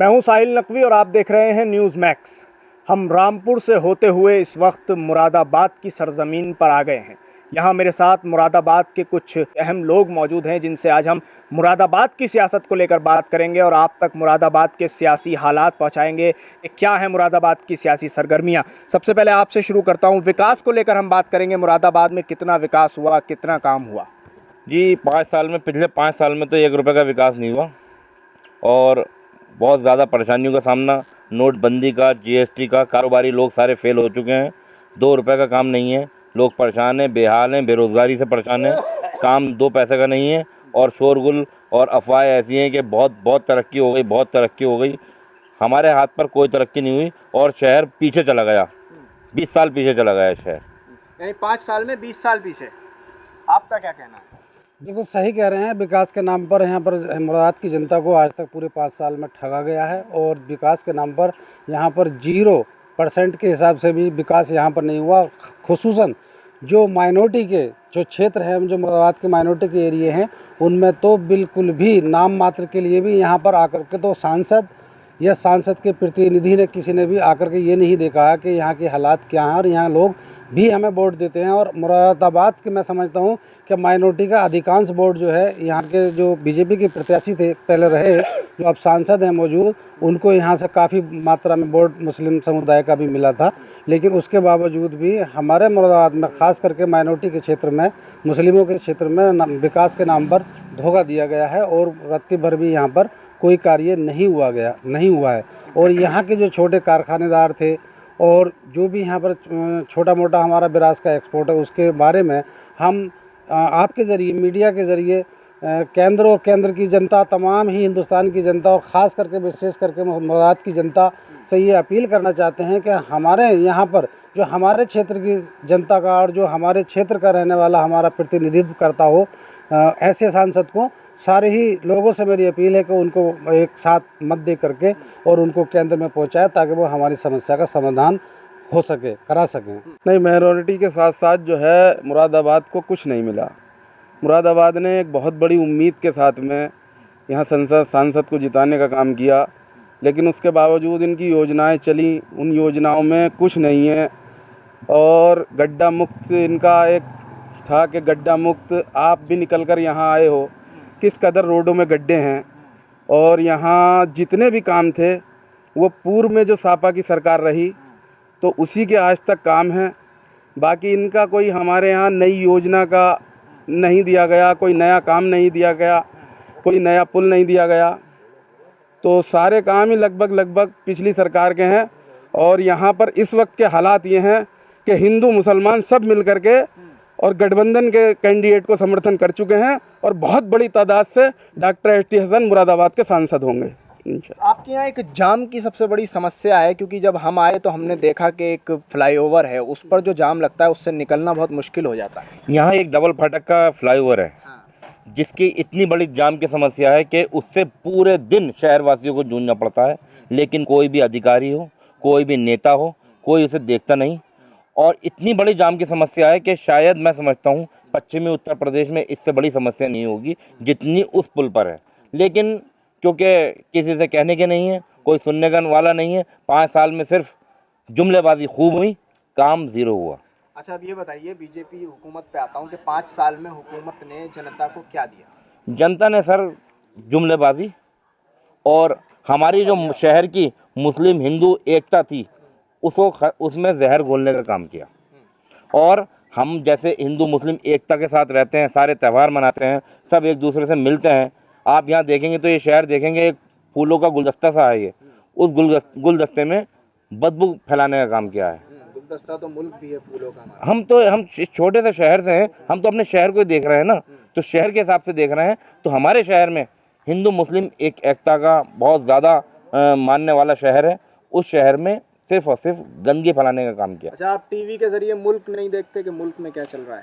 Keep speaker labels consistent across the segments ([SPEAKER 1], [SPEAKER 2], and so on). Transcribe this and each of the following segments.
[SPEAKER 1] मैं हूं साहिल नकवी और आप देख रहे हैं न्यूज़ मैक्स। हम रामपुर से होते हुए इस वक्त मुरादाबाद की सरजमीन पर आ गए हैं। यहाँ मेरे साथ मुरादाबाद के कुछ अहम लोग मौजूद हैं जिनसे आज हम मुरादाबाद की सियासत को लेकर बात करेंगे और आप तक मुरादाबाद के सियासी हालात पहुँचाएंगे कि क्या है मुरादाबाद की सियासी सरगर्मियाँ। सबसे पहले आपसे शुरू करता हूँ, विकास को लेकर हम बात करेंगे। मुरादाबाद में कितना विकास हुआ, कितना काम हुआ?
[SPEAKER 2] जी, 5 साल में, पिछले 5 साल में तो 1 रुपये का विकास नहीं हुआ और बहुत ज़्यादा परेशानियों का सामना, नोटबंदी का, जीएसटी का, कारोबारी लोग सारे फेल हो चुके हैं। 2 रुपये का काम नहीं है, लोग परेशान हैं, बेहाल हैं, बेरोज़गारी से परेशान हैं, काम 2 पैसे का नहीं है और शोरगुल और अफवाहें ऐसी हैं कि बहुत तरक्की हो गई, बहुत तरक्की हो गई। हमारे हाथ पर कोई तरक्की नहीं हुई और शहर पीछे चला गया, 20 साल पीछे चला गया शहर।
[SPEAKER 1] यानी 5 साल में 20 साल पीछे। आपका क्या कहना है?
[SPEAKER 3] बिल्कुल सही कह रहे हैं। विकास के नाम पर यहाँ पर मुरादाबाद की जनता को आज तक पूरे 5 साल में ठगा गया है और विकास के नाम पर यहाँ पर 0% के हिसाब से भी विकास यहाँ पर नहीं हुआ। खुसूसन जो माइनॉरिटी के जो क्षेत्र हैं, जो मुरादाबाद के माइनॉरिटी के एरिए हैं, उनमें तो बिल्कुल भी नाम मात्र के लिए भी यहाँ पर आकर के तो सांसद या सांसद के प्रतिनिधि ने किसी ने भी आकर के ये नहीं देखा है कि यहाँ के हालात क्या हैं और यहाँ लोग भी हमें वोट देते हैं। और मुरादाबाद के मैं समझता हूँ कि माइनॉरिटी का अधिकांश वोट जो है यहाँ के जो बीजेपी के प्रत्याशी थे पहले रहे, जो अब सांसद हैं मौजूद, उनको यहाँ से काफ़ी मात्रा में वोट मुस्लिम समुदाय का भी मिला था। लेकिन उसके बावजूद भी हमारे मुरादाबाद में ख़ास करके माइनॉरिटी के क्षेत्र में, मुस्लिमों के क्षेत्र में विकास के नाम पर धोखा दिया गया है और रत्ती भर भी यहाँ पर कोई कार्य नहीं हुआ है। और यहाँ के जो छोटे कारखानेदार थे और जो भी यहाँ पर छोटा मोटा हमारा विरासत का एक्सपोर्ट है, उसके बारे में हम आपके ज़रिए, मीडिया के ज़रिए केंद्र और केंद्र की जनता, तमाम ही हिंदुस्तान की जनता और ख़ास करके विशेष करके मुरादाबाद की जनता से ये अपील करना चाहते हैं कि हमारे यहाँ पर जो हमारे क्षेत्र की जनता का और जो हमारे क्षेत्र का रहने वाला हमारा प्रतिनिधित्व करता हो, ऐसे सांसद को सारे ही लोगों से मेरी अपील है कि उनको एक साथ मत दे करके और उनको केंद्र में पहुंचाए ताकि वो हमारी समस्या का समाधान हो सके, करा सकें।
[SPEAKER 4] नहीं, माइनॉरिटी के साथ साथ जो है मुरादाबाद को कुछ नहीं मिला। मुरादाबाद ने एक बहुत बड़ी उम्मीद के साथ में यहाँ सांसद को जिताने का काम किया, लेकिन उसके बावजूद इनकी योजनाएं चली, उन योजनाओं में कुछ नहीं है। और गड्ढा मुक्त इनका एक था कि गड्ढा मुक्त, आप भी निकल कर यहाँ आए हो, किस कदर रोडों में गड्ढे हैं। और यहाँ जितने भी काम थे वो पूर्व में जो सापा की सरकार रही तो उसी के आज तक काम है। बाकी इनका कोई हमारे यहाँ नई योजना का नहीं दिया गया, कोई नया काम नहीं दिया गया, कोई नया पुल नहीं दिया गया। तो सारे काम ही लगभग पिछली सरकार के हैं। और यहाँ पर इस वक्त के हालात ये हैं कि हिंदू मुसलमान सब मिल कर के और गठबंधन के कैंडिडेट को समर्थन कर चुके हैं और बहुत बड़ी तादाद से डॉक्टर एस.टी. हसन मुरादाबाद के सांसद होंगे।
[SPEAKER 1] आपके यहाँ एक जाम की सबसे बड़ी समस्या है, क्योंकि जब हम आए तो हमने देखा कि एक फ्लाईओवर है, उस पर जो जाम लगता है उससे निकलना बहुत मुश्किल हो जाता है।
[SPEAKER 2] यहाँ एक डबल फाटक का फ्लाईओवर है जिसकी इतनी बड़ी जाम की समस्या है कि उससे पूरे दिन शहरवासियों को जूझना पड़ता है, लेकिन कोई भी अधिकारी हो, कोई भी नेता हो, कोई उसे देखता नहीं। और इतनी बड़ी जाम की समस्या है कि शायद मैं समझता हूँ पश्चिमी उत्तर प्रदेश में इससे बड़ी समस्या नहीं होगी जितनी उस पुल पर है। लेकिन क्योंकि किसी से कहने के नहीं है, कोई सुनने का वाला नहीं है, 5 साल में सिर्फ जुमलेबाजी खूब हुई, काम 0 हुआ।
[SPEAKER 1] अच्छा, अब ये बताइए, बीजेपी हुकूमत पे आता हूँ कि 5 साल में हुकूमत ने जनता को क्या दिया?
[SPEAKER 2] जनता ने सर जुमलेबाजी और हमारी जो शहर की मुस्लिम हिंदू एकता थी उसमें जहर घोलने का काम किया। और हम जैसे हिंदू मुस्लिम एकता के साथ रहते हैं, सारे त्यौहार मनाते हैं, सब एक दूसरे से मिलते हैं। आप यहाँ देखेंगे तो ये शहर देखेंगे, एक फूलों का गुलदस्ता सा है ये, उस गुलदस्ते में बदबू फैलाने का काम किया है।
[SPEAKER 1] गुलदस्ता तो मुल्क भी है फूलों का।
[SPEAKER 2] हम छोटे से शहर से हैं, हम तो अपने शहर को देख रहे हैं ना, तो शहर के हिसाब से देख रहे हैं। तो हमारे शहर में हिंदू मुस्लिम एक एकता का बहुत ज़्यादा मानने वाला शहर है। उस शहर में सिर्फ और सिर्फ गंदगी फैलाने का काम किया।
[SPEAKER 1] अच्छा, आप टीवी के जरिए मुल्क नहीं देखते कि मुल्क में क्या चल रहा है?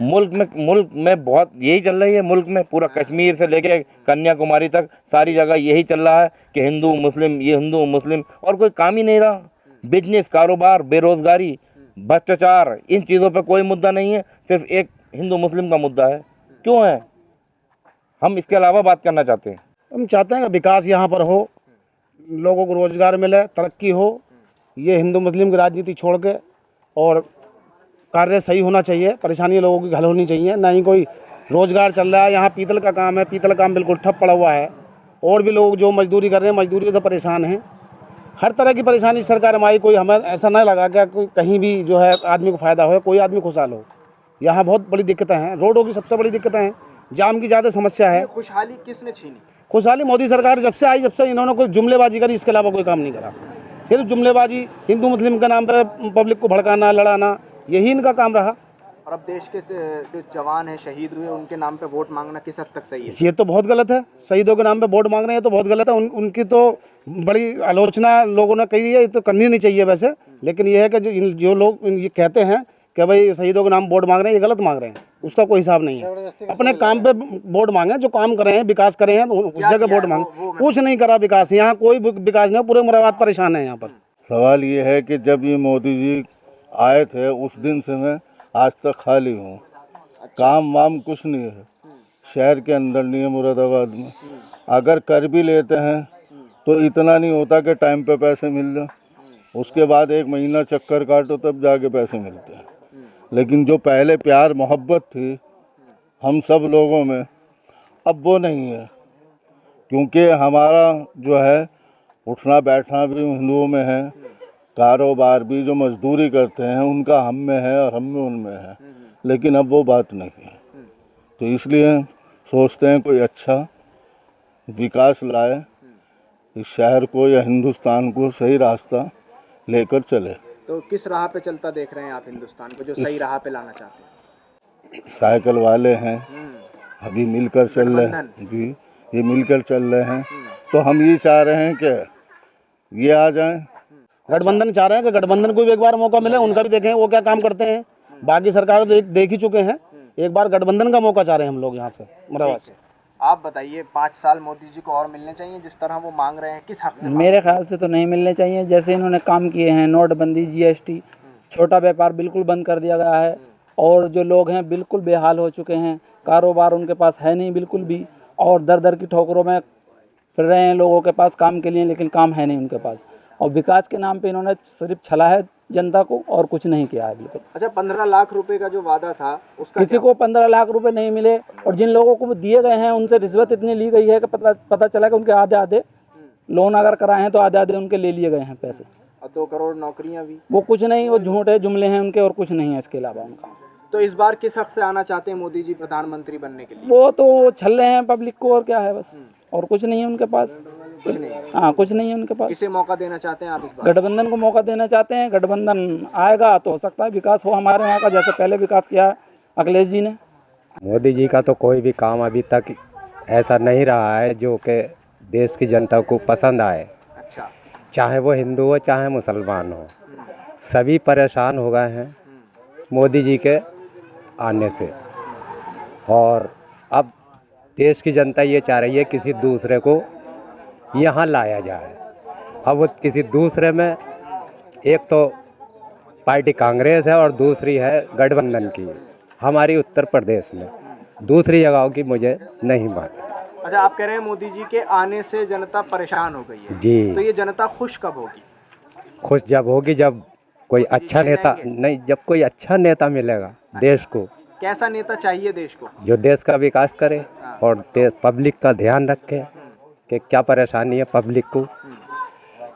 [SPEAKER 2] मुल्क में बहुत यही चल रही है। मुल्क में पूरा कश्मीर से लेके कन्याकुमारी तक सारी जगह यही चल रहा है कि हिंदू मुस्लिम, ये हिंदू मुस्लिम, और कोई काम ही नहीं रहा। बिजनेस, कारोबार, बेरोजगारी, भ्रष्टाचार, इन चीज़ों पे कोई मुद्दा नहीं है, सिर्फ एक हिंदू मुस्लिम का मुद्दा है। क्यों है? हम इसके अलावा बात करना चाहते हैं।
[SPEAKER 5] हम चाहते हैं कि विकास यहाँ पर हो, लोगों को रोजगार मिले, तरक्की हो। ये हिंदू मुस्लिम की राजनीति छोड़ के और कार्य सही होना चाहिए, परेशानी लोगों की हल होनी चाहिए। ना ही कोई रोजगार चल रहा है। यहाँ पीतल का काम है, पीतल का काम बिल्कुल ठप पड़ा हुआ है। और भी लोग जो मजदूरी कर रहे हैं, मजदूरी से परेशान हैं। हर तरह की परेशानी सरकार में आई, कोई हमें ऐसा नहीं लगा कि कोई कहीं भी जो है आदमी को फ़ायदा हो, कोई आदमी खुशहाल हो। यहाँ बहुत बड़ी दिक्कतें हैं, रोडों की सबसे बड़ी दिक्कतें हैं, जाम की ज़्यादा समस्या है।
[SPEAKER 1] खुशहाली किसने छीनी?
[SPEAKER 5] खुशहाली मोदी सरकार जब से आई, जब से इन्होंने कोई जुमलेबाजी करी, इसके अलावा कोई काम नहीं करा। सिर्फ जुमलेबाजी, हिंदू मुस्लिम के नाम पर पब्लिक को भड़काना, लड़ाना, यही इनका काम रहा।
[SPEAKER 1] और अब देश के जो जवान हैं, शहीद हुए, उनके नाम पे वोट मांगना किस हद तक सही है?
[SPEAKER 5] ये तो बहुत गलत है। शहीदों के नाम पे वोट मांग रहे हैं तो बहुत गलत है। उनकी तो बड़ी आलोचना लोगों ने कही है, ये तो करनी नहीं चाहिए वैसे। लेकिन ये है कि जो लोग ये कहते हैं कि भाई शहीदों के नाम वोट मांग रहे हैं, ये गलत मांग रहे हैं। उसका कोई हिसाब नहीं है। अपने काम पे वोट मांगे, जो काम करे हैं, विकास करे हैं, उस जगह वोट मांगे। कुछ नहीं करा विकास, यहाँ कोई विकास नहीं, पूरे मुरादाबाद परेशान है। यहाँ पर
[SPEAKER 6] सवाल ये है कि जब ये मोदी जी आए थे उस दिन से मैं आज तक खाली हूँ। काम वाम कुछ नहीं है, शहर के अंदर नहीं है मुरादाबाद में। अगर कर भी लेते हैं तो इतना नहीं होता कि टाइम पे पैसे मिल जाए। उसके बाद एक महीना चक्कर काटो तब जाके पैसे मिलते हैं। लेकिन जो पहले प्यार मोहब्बत थी हम सब लोगों में, अब वो नहीं है। क्योंकि हमारा जो है उठना बैठना भी हिंदुओं में है, कारोबार भी, जो मजदूरी करते हैं उनका हम में है और हम में उनमें है। लेकिन अब वो बात नहीं है। तो इसलिए सोचते हैं कोई अच्छा विकास लाए, इस शहर को या हिंदुस्तान को सही रास्ता लेकर चले।
[SPEAKER 1] तो किस राह पे चलता देख रहे हैं आप हिंदुस्तान को, जो सही राह पे लाना चाहते हैं?
[SPEAKER 6] साइकिल वाले हैं, अभी मिलकर चल रहे हैं जी, ये मिलकर चल रहे हैं। तो हम ये चाह रहे हैं कि ये आ जाएं।
[SPEAKER 5] गठबंधन चाह रहे हैं कि गठबंधन को भी एक बार मौका मिले, उनका भी देखें वो क्या काम करते हैं। बाकी सरकार देख ही चुके हैं, एक बार गठबंधन का मौका चाह रहे हैं हम लोग यहाँ से, मुरादाबाद से।
[SPEAKER 1] आप बताइए, 5 साल मोदी जी को और मिलने चाहिए जिस तरह वो मांग रहे हैं, किस हक से?
[SPEAKER 3] मेरे ख्याल से तो नहीं मिलने चाहिए। जैसे इन्होंने काम किए हैं, नोटबंदी, जीएसटी, छोटा व्यापार बिल्कुल बंद कर दिया गया है। और जो लोग हैं बिल्कुल बेहाल हो चुके हैं, कारोबार उनके पास है नहीं बिल्कुल भी, और दर दर की ठोकरों में फिर रहे हैं लोगों के पास काम के लिए, लेकिन काम है नहीं उनके पास। और विकास के नाम पे इन्होंने सिर्फ छला है जनता को और कुछ नहीं किया है बिल्कुल।
[SPEAKER 1] अच्छा, 15 लाख रुपए का जो वादा था उसका
[SPEAKER 3] किसी को 15 लाख रुपए नहीं मिले, और जिन लोगों को दिए गए हैं उनसे रिश्वत इतनी ली गई है कि पता चला कि उनके आधे आधे लोन अगर कराए हैं तो आधे आधे उनके ले लिए गए हैं पैसे।
[SPEAKER 1] और 2 करोड़ नौकरियां भी,
[SPEAKER 3] वो कुछ नहीं, वो झूठे जुमले हैं उनके और कुछ नहीं है इसके अलावा उनका।
[SPEAKER 1] तो इस बार किस हक से आना चाहते हैं मोदी जी प्रधानमंत्री बनने के लिए?
[SPEAKER 3] वो तो छल रहे हैं पब्लिक को, और क्या है बस, और कुछ नहीं है उनके पास।
[SPEAKER 1] कुछ नहीं,
[SPEAKER 3] हाँ, कुछ नहीं है उनके पास।
[SPEAKER 1] किसे मौका देना चाहते हैं आप इस बार?
[SPEAKER 3] गठबंधन को मौका देना चाहते हैं। गठबंधन आएगा तो हो सकता है विकास हो हमारे यहाँ का, जैसे पहले विकास किया है अखिलेश जी ने।
[SPEAKER 7] मोदी जी का तो कोई भी काम अभी तक ऐसा नहीं रहा है जो कि देश की जनता को पसंद आए।
[SPEAKER 1] अच्छा,
[SPEAKER 7] चाहे वो हिंदू हो चाहे मुसलमान हो, सभी परेशान हो गए हैं मोदी जी के आने से। और अब देश की जनता ये चाह रही है किसी दूसरे को यहाँ लाया जाए। अब वो किसी दूसरे में एक तो पार्टी कांग्रेस है और दूसरी है गठबंधन की हमारी उत्तर प्रदेश में, दूसरी जगहों की मुझे नहीं मालूम।
[SPEAKER 1] अच्छा, आप कह रहे हैं मोदी जी के आने से जनता परेशान हो गई है
[SPEAKER 7] जी।
[SPEAKER 1] तो ये जनता खुश कब होगी?
[SPEAKER 7] खुश जब होगी जब कोई अच्छा नेता, नहीं, जब कोई अच्छा नेता मिलेगा देश को।
[SPEAKER 1] कैसा नेता चाहिए देश को?
[SPEAKER 7] जो देश का विकास करे और पब्लिक का ध्यान रखे कि क्या परेशानी है पब्लिक को।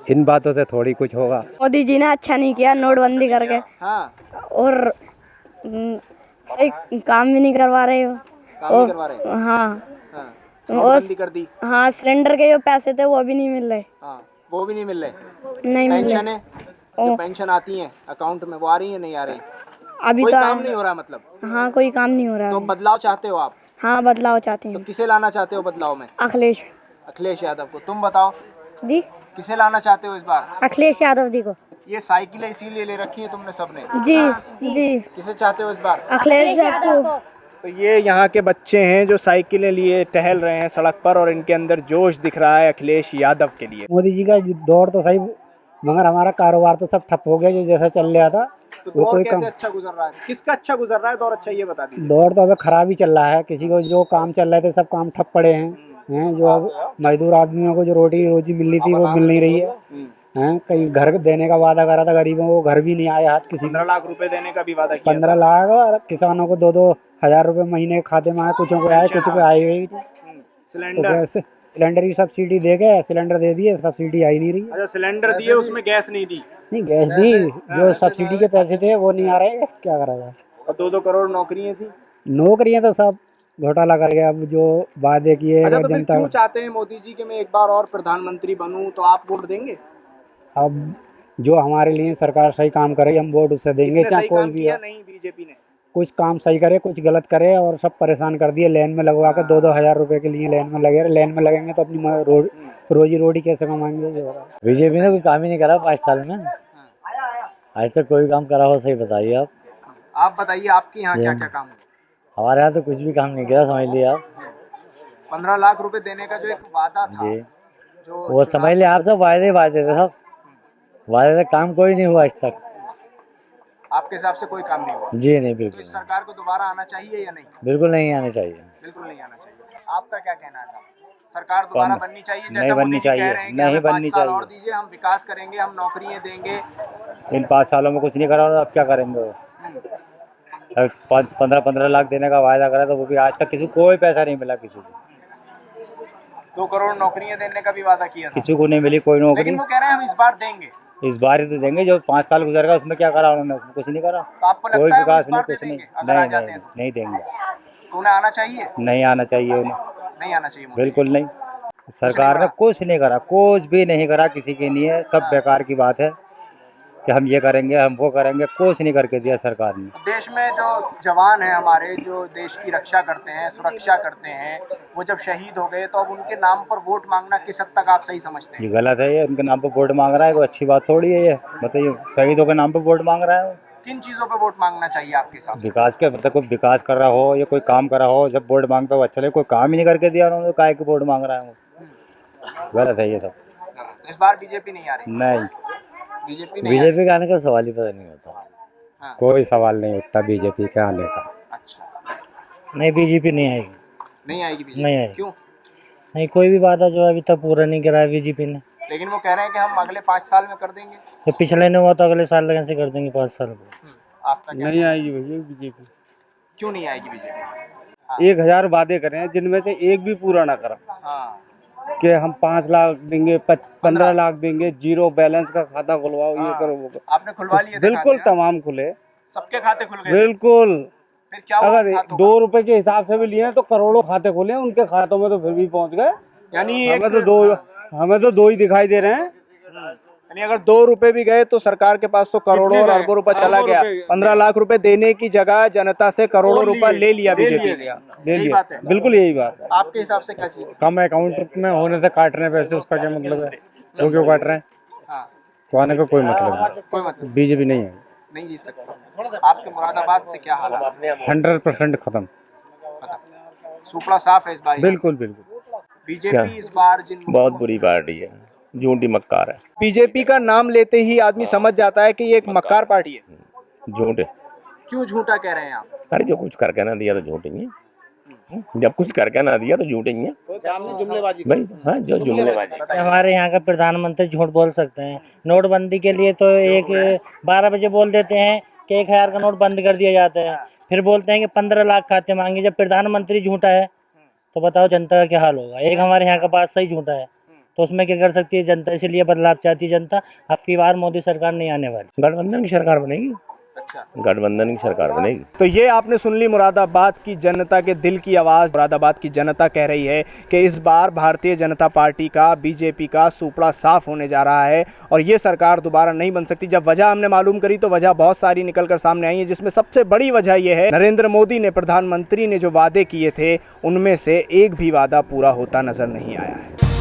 [SPEAKER 7] इन बातों से थोड़ी कुछ होगा।
[SPEAKER 8] मोदी जी ने अच्छा नहीं किया नोटबंदी करके।
[SPEAKER 1] हाँ,
[SPEAKER 8] और सही काम भी नहीं करवा रहे हो।
[SPEAKER 1] काम नहीं करवा रहे?
[SPEAKER 8] हाँ,
[SPEAKER 1] हाँ,
[SPEAKER 8] और
[SPEAKER 1] नोटबंदी कर दी।
[SPEAKER 8] हाँ, सिलेंडर के जो पैसे थे वो अभी नहीं मिल रहे।
[SPEAKER 1] हाँ, वो भी नहीं मिल रहे।
[SPEAKER 8] नहीं मिल
[SPEAKER 1] पेंशन
[SPEAKER 8] रहे
[SPEAKER 1] है, जो पेंशन आती है अकाउंट में, वो आ रही है नहीं आ रही?
[SPEAKER 8] अभी
[SPEAKER 1] कोई
[SPEAKER 8] तो।
[SPEAKER 1] काम नहीं हो रहा मतलब?
[SPEAKER 8] हाँ, कोई काम नहीं हो रहा
[SPEAKER 1] तो
[SPEAKER 8] अभी।
[SPEAKER 1] बदलाव चाहते हो आप?
[SPEAKER 8] हाँ, बदलाव चाहते
[SPEAKER 1] तो
[SPEAKER 8] हैं।
[SPEAKER 1] किसे लाना चाहते हो बदलाव में?
[SPEAKER 8] अखिलेश
[SPEAKER 1] अखिलेश यादव को। तुम बताओ,
[SPEAKER 8] जी,
[SPEAKER 1] किसे लाना चाहते हो इस बार?
[SPEAKER 8] अखिलेश यादव जी को।
[SPEAKER 1] ये साइकिलें इसीलिए ले रखी है तुमने सबने?
[SPEAKER 8] जी जी,
[SPEAKER 1] किसे चाहते हो इस बार?
[SPEAKER 8] अखिलेश यादव को।
[SPEAKER 1] तो ये यहाँ के बच्चे हैं जो साइकिलें लिए टहल रहे हैं सड़क पर, और इनके अंदर जोश दिख रहा है अखिलेश यादव के लिए।
[SPEAKER 9] मोदी जी का दौर तो सही, मगर हमारा कारोबार तो सब ठप हो गया जो जैसा चल रहा था।
[SPEAKER 1] तो
[SPEAKER 9] वो
[SPEAKER 1] दौर
[SPEAKER 9] कोई
[SPEAKER 1] कैसे
[SPEAKER 9] काम,
[SPEAKER 1] अच्छा गुजर रहा है? किसका अच्छा गुजर रहा है दौर? अच्छा ये बता दीजिए।
[SPEAKER 9] दौर तो अभी खराब ही चल रहा है। किसी को जो काम चल रहे थे सब काम ठप पड़े हैं। हैं जो अब मजदूर आदमियों को जो रोटी रोजी मिल रही थी वो मिल नहीं रही है। हैं कहीं घर देने का वादा करा था गरीबों को, घर भी नहीं आया हाथ किसी
[SPEAKER 1] 15 लाख रुपए देने का भी वादा किया
[SPEAKER 9] 15 लाख और किसानों को 2-2 हज़ार रुपये महीने के खाते में आए, कुछों को आए कुछ को आए हुए ही नहीं। तो
[SPEAKER 1] सिलेंडर।
[SPEAKER 9] गैस सिलेंडर की सब्सिडी दे के सिलेंडर दे दिए, सब्सिडी आई नहीं रही है।
[SPEAKER 1] अच्छा, सिलेंडर दिए उसमें गैस नहीं दी
[SPEAKER 9] नहीं गैस दी, जो सब्सिडी के पैसे थे वो नहीं आ रहे हैं, क्या करा जाए।
[SPEAKER 1] और 2-2 करोड़ नौकरियां थी।
[SPEAKER 9] नौकरियां तो सब घोटाला कर गया। अब जो वादे किए
[SPEAKER 1] अच्छा, तो फिर
[SPEAKER 9] जनता
[SPEAKER 1] क्यों चाहते हैं मोदी जी कि मैं एक बार और प्रधानमंत्री बनूं, तो आप वोट देंगे?
[SPEAKER 9] अब जो हमारे लिए सरकार सही काम करे हम वोट उससे देंगे,
[SPEAKER 1] किसने
[SPEAKER 9] चाहे
[SPEAKER 1] सही
[SPEAKER 9] कोई
[SPEAKER 1] काम
[SPEAKER 9] भी
[SPEAKER 1] किया?
[SPEAKER 9] हो।
[SPEAKER 1] नहीं, बीजेपी ने।
[SPEAKER 9] कुछ काम सही करे कुछ गलत करे, और सब परेशान कर दिए। लाइन में लगवा के 2-2 हज़ार रुपए के लिए लाइन में लगे रहे। लाइन में लगेंगे तो अपनी रोजी रोटी कैसे कमाएंगे?
[SPEAKER 10] बीजेपी ने कोई काम ही नहीं करा 5 साल में। आज तक कोई काम करा हो सही बताइए आप।
[SPEAKER 1] आप बताइए आपके यहाँ क्या क्या काम है?
[SPEAKER 10] हमारे यहाँ तो कुछ भी काम नहीं करा, समझ लिया आप।
[SPEAKER 1] 15 लाख रुपए देने का जो एक वादा था,
[SPEAKER 10] जी
[SPEAKER 1] जो
[SPEAKER 10] वो समझ लिया आप, सब वायदे थे सब। वायदे काम कोई नहीं हुआ आज तक।
[SPEAKER 1] आपके हिसाब से कोई काम नहीं हुआ?
[SPEAKER 10] जी नहीं,
[SPEAKER 1] तो
[SPEAKER 10] बिल्कुल
[SPEAKER 1] इस सरकार को दोबारा आना चाहिए या नहीं?
[SPEAKER 10] बिल्कुल नहीं आने चाहिए।
[SPEAKER 1] बिल्कुल नहीं आना चाहिए। आपका क्या कहना है साहब? सरकार दोबारा बननी चाहिए?
[SPEAKER 11] नहीं
[SPEAKER 1] जैसा
[SPEAKER 11] बननी
[SPEAKER 1] मोदी जी
[SPEAKER 11] चाहिए,
[SPEAKER 1] कह रहे हैं कि
[SPEAKER 11] नहीं
[SPEAKER 1] हमें 5
[SPEAKER 11] बननी
[SPEAKER 1] साल
[SPEAKER 11] चाहिए।
[SPEAKER 1] और दीजिए, हम विकास करेंगे, हम नौकरियां देंगे।
[SPEAKER 11] इन 5 सालों में कुछ नहीं करा, अब क्या करेंगे वो? 15 लाख देने का वायदा करा तो वो भी आज तक किसी को कोई पैसा नहीं मिला। किसी को
[SPEAKER 1] 2 करोड़ नौकरियां देने का भी वादा किया था,
[SPEAKER 11] किसी को नहीं मिली कोई नौकरी।
[SPEAKER 1] लेकिन वो कह रहे हैं हम इस बार देंगे।
[SPEAKER 11] इस बार ही तो देंगे, जो 5 साल गुजर गया उसमें क्या करा उन्होंने? उसमें कुछ नहीं करा,
[SPEAKER 1] तो आपको
[SPEAKER 11] कोई
[SPEAKER 1] लगता है वो
[SPEAKER 11] विकास
[SPEAKER 1] इस
[SPEAKER 11] नहीं,
[SPEAKER 1] बार दे
[SPEAKER 11] कुछ नहीं।
[SPEAKER 1] देंगे अगर आ जाते
[SPEAKER 11] नहीं
[SPEAKER 1] हैं तो?
[SPEAKER 11] नहीं देंगे,
[SPEAKER 1] तो उन्हें आना चाहिए?
[SPEAKER 11] नहीं आना चाहिए उन्हें,
[SPEAKER 1] नहीं आना चाहिए मोदी।
[SPEAKER 11] बिल्कुल नहीं। सरकार ने कुछ नहीं करा, कुछ भी नहीं करा किसी के लिए। सब बेकार की बात है कि हम ये करेंगे हम वो करेंगे, कुछ नहीं करके दिया सरकार ने।
[SPEAKER 1] देश में जो जवान हैं हमारे, जो देश की रक्षा करते हैं, सुरक्षा करते हैं, वो जब शहीद हो गए तो अब उनके नाम पर वोट मांगना किस हद तक आप सही समझते हैं?
[SPEAKER 11] ये गलत है, ये उनके नाम पे वोट मांग रहा है, कोई अच्छी बात थोड़ी है ये। बताइए, शहीदों के नाम पे वोट मांग रहा है वो।
[SPEAKER 1] किन चीजों पे वोट मांगना चाहिए आपके हिसाब से?
[SPEAKER 11] विकास के, मतलब कोई विकास कर रहा हो या कोई काम कर रहा हो, जब वोट मांगता हो अच्छा लगे। कोई काम ही नहीं करके दिया उन्होंने, काहे के वोट मांग रहा है वो? गलत है ये सब।
[SPEAKER 1] इस बार बीजेपी नहीं आ रही?
[SPEAKER 11] नहीं,
[SPEAKER 1] बीजेपी नहीं आ रही।
[SPEAKER 10] बीजेपी का आने का सवाल ही पता नहीं होता।
[SPEAKER 1] हाँ।
[SPEAKER 9] कोई सवाल नहीं उठता बीजेपी के आने का।
[SPEAKER 1] अच्छा,
[SPEAKER 10] नहीं, बीजेपी नहीं आएगी।
[SPEAKER 1] नहीं आएगी बीजेपी?
[SPEAKER 10] नहीं आएगी।
[SPEAKER 1] क्यों?
[SPEAKER 10] नहीं, कोई भी वादा जो अभी तक पूरा नहीं करा है बीजेपी ने।
[SPEAKER 1] लेकिन वो कह रहे हैं कि हम अगले 5 साल में कर देंगे।
[SPEAKER 10] तो पिछले ने हुआ तो अगले साल कैसे कर देंगे 5 साल को?
[SPEAKER 1] आपका क्या?
[SPEAKER 5] नहीं आएगी भैया बीजेपी।
[SPEAKER 1] क्यों नहीं आएगी बीजेपी?
[SPEAKER 5] 1000 वादे करे हैं जिनमें से एक भी पूरा ना करा।
[SPEAKER 1] हाँ,
[SPEAKER 5] कि हम 5 लाख देंगे, 15 लाख देंगे, जीरो बैलेंस का खाता खुलवाओ, ये करो वो करो।
[SPEAKER 1] आपने खुलवा लिए थे
[SPEAKER 5] बिल्कुल
[SPEAKER 1] खाते?
[SPEAKER 5] तमाम खुले,
[SPEAKER 1] सबके खाते खुल गए?
[SPEAKER 5] बिल्कुल।
[SPEAKER 1] फिर क्या हुआ
[SPEAKER 5] अगर
[SPEAKER 1] खातों का?
[SPEAKER 5] 2 रुपए के हिसाब से भी लिए हैं तो करोड़ों खाते खुले हैं, उनके खातों में तो फिर भी पहुंच गए।
[SPEAKER 1] यानी
[SPEAKER 5] हमें तो दो ही दिखाई दे रहे हैं।
[SPEAKER 1] यानी अगर 2 रुपए भी गए तो सरकार के पास तो करोड़ों और अरबों रुपए चला गया। 15 लाख रुपए देने की जगह जनता से करोड़ों रुपए ले लिया बीजेपी ने।
[SPEAKER 5] ले
[SPEAKER 1] यही
[SPEAKER 5] लिया,
[SPEAKER 1] बात है।
[SPEAKER 5] बिल्कुल यही बात है।
[SPEAKER 1] आपके हिसाब से क्या चीज?
[SPEAKER 9] कम अकाउंट में होने से काट रहे हैं पैसे, उसका क्या मतलब है? वो क्यों काट रहे हैं?
[SPEAKER 1] हाँ,
[SPEAKER 9] तो आने का कोई मतलब नहीं।
[SPEAKER 1] कोई मतलब
[SPEAKER 9] बीजेपी नहीं है,
[SPEAKER 1] नहीं जीत सकता। आपके मुरादाबाद से क्या हालात है?
[SPEAKER 9] 100% खत्म।
[SPEAKER 1] सुपड़ा साफ है इस बार?
[SPEAKER 9] बिल्कुल बिल्कुल।
[SPEAKER 1] बीजेपी इस बार जिन
[SPEAKER 2] बहुत बुरी पार्टी है, झूठी मक्कार है,
[SPEAKER 1] बीजेपी का नाम लेते ही आदमी समझ जाता है कि ये एक मक्कार पार्टी है।
[SPEAKER 2] झूठे।
[SPEAKER 1] क्यों झूठा कह रहे हैं आप?
[SPEAKER 2] अरे जो कुछ करके ना दिया तो झूठे ही है। जब कुछ करके ना दिया तो झूठे ही है भाई। हाँ, जो जुमलेबाजी।
[SPEAKER 10] हमारे यहाँ का प्रधानमंत्री झूठ बोल सकते हैं। नोटबंदी के लिए तो 12 बजे बोल देते हैं कि 1000 का नोट बंद कर दिया जाता है, फिर बोलते हैं कि 15 लाख खाते मांगे। जब प्रधानमंत्री झूठा है तो बताओ जनता का क्या हाल होगा। एक हमारे यहाँ का बात सही झूठा है तो उसमें क्या कर सकती है जनता? इसलिए बदलाव चाहती है जनता। अब की बार मोदी सरकार नहीं आने वाली,
[SPEAKER 2] गठबंधन की सरकार बनेगी।
[SPEAKER 1] अच्छा,
[SPEAKER 2] गठबंधन की सरकार बनेगी।
[SPEAKER 1] तो ये आपने सुन ली मुरादाबाद की जनता के दिल की आवाज़। मुरादाबाद की जनता कह रही है कि इस बार भारतीय जनता पार्टी का, बीजेपी का सुपड़ा साफ होने जा रहा है और ये सरकार दोबारा नहीं बन सकती। जब वजह हमने मालूम करी तो वजह बहुत सारी निकल कर सामने आई है, जिसमें सबसे बड़ी वजह यह है नरेंद्र मोदी ने, प्रधानमंत्री ने जो वादे किए थे उनमें से एक भी वादा पूरा होता नजर नहीं आया है।